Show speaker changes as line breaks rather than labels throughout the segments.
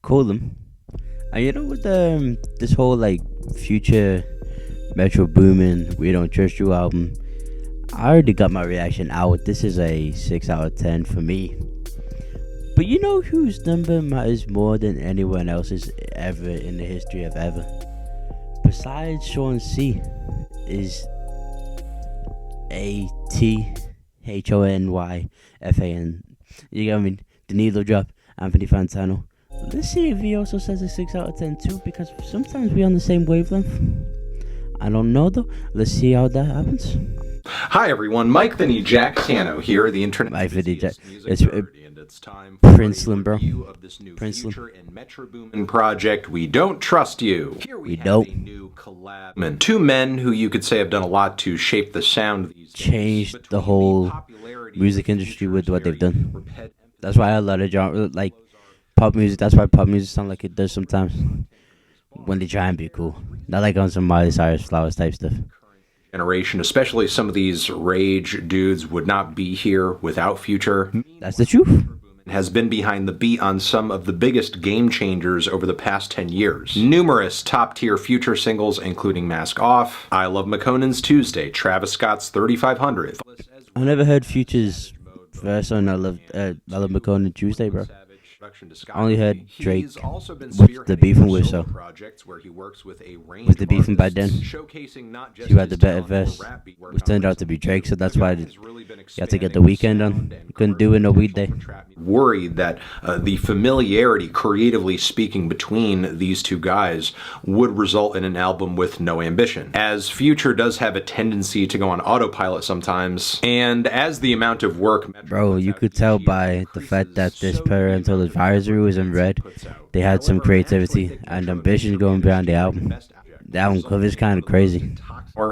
Coldlimb. And you know with this whole like future Metro Boomin, We Don't Trust You album, I already got my reaction out. This is a 6 out of 10 for me. But you know whose number matters more than anyone else's ever in the history of ever? Besides Sean C, is ATHONYFAN. You get what I mean? The needle drop, Anthony Fantano. Let's see if he also says a 6 out of 10 too, because sometimes we're on the same wavelength. I don't know though. Let's see how that happens.
Hi everyone, Mike the Knee Jack Tano here, the internet.
Mike the Knee Jack.
It's time
Princeland, bro.
Of this new
Princeland.
Future and Metro Boomin project, We Don't Trust You. Here we have
don't.
a new collab. And two men who you could say have done a lot to shape the sound these days.
Changed the whole music industry with what they've done. That's why a lot of genre, like pop music. That's why pop music sound like it does sometimes when they try and be cool. Not like on some Miley Cyrus Flowers type stuff.
Generation, especially some of these rage dudes, would not be here without Future.
That's the truth.
Has been behind the beat on some of the biggest game changers over the past 10 years. Numerous top-tier Future singles, including Mask Off, I Love McConan's Tuesday, Travis Scott's 3500.
I never heard Future's verse on I Love McConan Tuesday, bro. I only heard Drake with the beefing with, so with the beefing by then, you had the better verse, which turned out to be Drake, so that's why you had to get the weekend on. You couldn't do it no weekday.
Worried that the familiarity, creatively speaking, between these two guys would result in an album with no ambition. As Future does have a tendency to go on autopilot sometimes, and as the amount of work...
Bro, you could tell by the fact that this parental advisory was in red, they had some creativity and ambition going behind the album. The album cover is kind of crazy.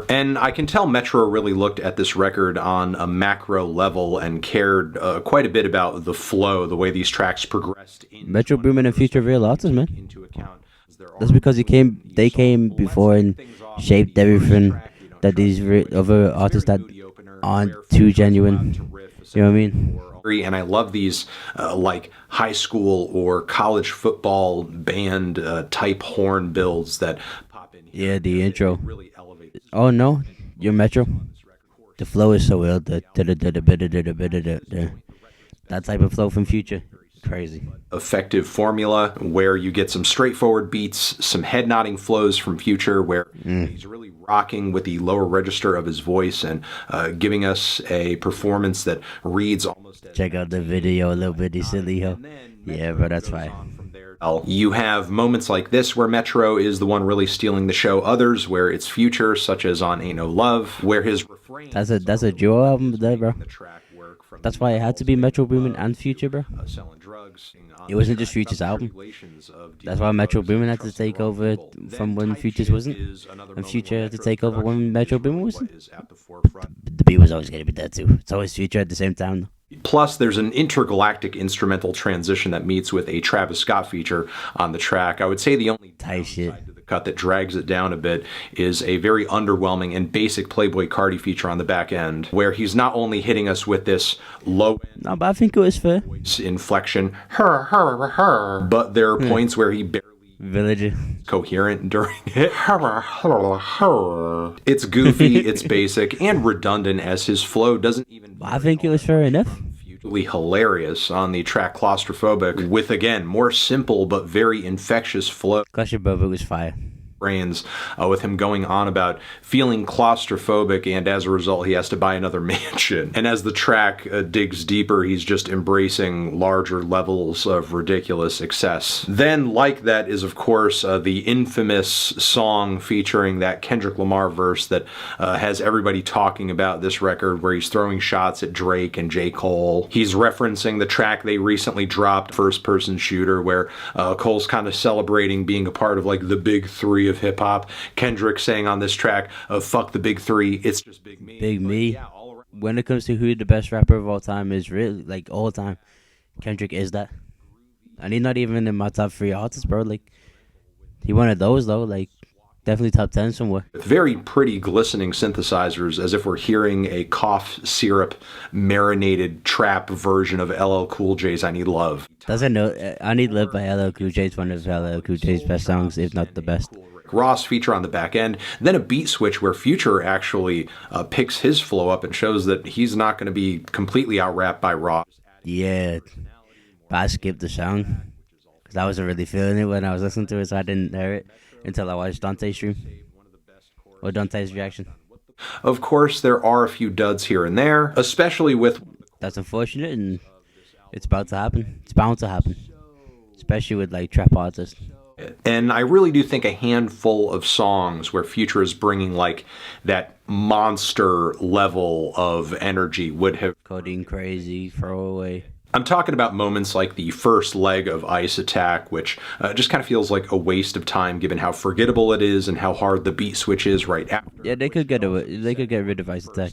And I can tell Metro really looked at this record on a macro level and cared quite a bit about the flow, the way these tracks progressed.
Metro Boomin and Future real artists, man. That's because they came before and shaped everything that these other artists that aren't too genuine. You know what I mean?
And I love these like high school or college football band type horn builds that pop in here.
Yeah, the intro. Oh no, you're Metro. The flow is so ill. That type of flow from Future, crazy.
Effective formula where you get some straightforward beats, some head nodding flows from Future, where he's really rocking with the lower register of his voice and giving us a performance that reads almost.
Check out the video, a little bitty silly ho. Yeah, but that's fine.
You have moments like this where Metro is the one really stealing the show. Others where it's Future, such as on Ain't No Love, where his refrain.
That's a duo album there, bro. That's why it had to be Metro Boomin and Future, bro. It wasn't just Future's album. That's why Metro Boomin had to take over from when Future's wasn't, and Future had to take over when Metro Boomin wasn't. The beat was always gonna be there too. It's always Future at the same time.
Plus, there's an intergalactic instrumental transition that meets with a Travis Scott feature on the track. I would say the only downside to the cut that drags it down a bit is a very underwhelming and basic Playboi Carti feature on the back end, where he's not only hitting us with this low
no, but I think it was fair
inflection, but there are points where he barely
Villager
coherent during it. It's goofy, it's basic, and redundant as his flow doesn't even.
I think it was fair enough.
Hilarious on the track Claustrophobic, with again more simple but very infectious flow.
Claustrophobic was fire.
Brains with him going on about feeling claustrophobic, and as a result he has to buy another mansion. And as the track digs deeper, he's just embracing larger levels of ridiculous excess. Then like that is of course the infamous song featuring that Kendrick Lamar verse that has everybody talking about this record, where he's throwing shots at Drake and J. Cole. He's referencing the track they recently dropped, First Person Shooter, where Cole's kind of celebrating being a part of like the big three of hip-hop. Kendrick saying on this track, fuck the big three, it's just Big Me.
Big Me. Yeah, when it comes to who the best rapper of all time is, really, like all time, Kendrick is that. And he's not even in my top 3 artists, bro. Like, he one of those though. Like, Definitely top 10 somewhere.
With very pretty glistening synthesizers, as if we're hearing a cough syrup marinated trap version of LL Cool J's I Need Love.
Doesn't know. I Need Love by LL Cool J is one of LL Cool J's best songs, if not the best.
Ross feature on the back end, then a beat switch where Future actually picks his flow up and shows that he's not going to be completely out rapped by Ross.
Yeah, but I skipped the song because I wasn't really feeling it when I was listening to it, so I didn't hear it until I watched Dante's stream or Dante's reaction.
Of course, there are a few duds here and there, especially with.
That's unfortunate, and it's about to happen. It's bound to happen, especially with like trap artists.
And I really do think a handful of songs where Future is bringing like that monster level of energy would have.
Codeine Crazy, Throwaway.
I'm talking about moments like the first leg of Ice Attack, which just kind of feels like a waste of time given how forgettable it is and how hard the beat switch is right after.
Yeah, they could get rid of Ice Attack.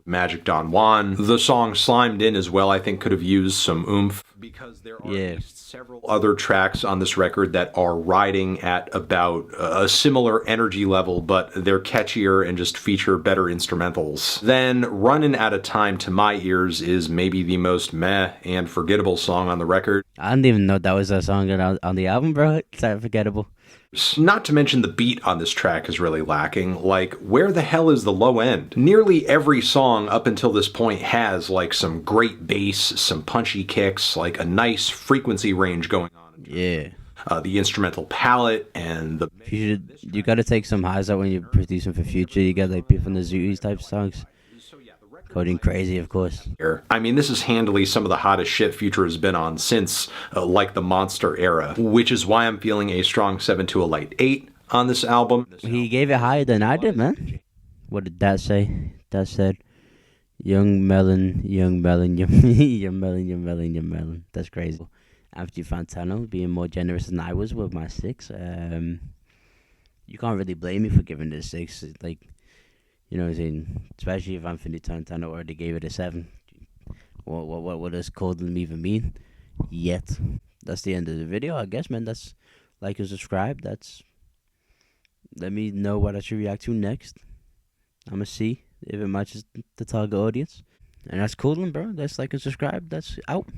Magic Don Juan. The song Slimed In as well, I think, could have used some oomph because there are several other tracks on this record that are riding at about a similar energy level, but they're catchier and just feature better instrumentals. Then Runnin' Out of Time to my ears is maybe the most meh and forgettable song on the record.
I didn't even know that was a song on the album, bro. It's that forgettable.
Not to mention the beat on this track is really lacking. Like, where the hell is the low end? Nearly every song up until this point has like some great bass, some punchy kicks, like a nice frequency range going on.
Yeah.
The instrumental palette and the.
You gotta take some highs out when you're producing for Future. You got like Beef on the Zooties type songs. Codeine Crazy, of course.
I mean, this is handily some of the hottest shit Future has been on since, like, the Monster era, which is why I'm feeling a strong 7 to a light 8 on this album.
He gave it higher than I did, man. What did that say? That said, young melon, young melon, young melon, young melon, young melon. That's crazy. After Fantano being more generous than I was with my 6, you can't really blame me for giving it a 6. Like, you know what I'm saying? Especially if Anthony Fantano already gave it a 7. What does Coldlimb even mean? Yet. That's the end of the video, I guess, man. That's like and subscribe. That's. Let me know what I should react to next. I'ma see if it matches the target audience. And that's Coldlimb, bro. That's like and subscribe. That's out.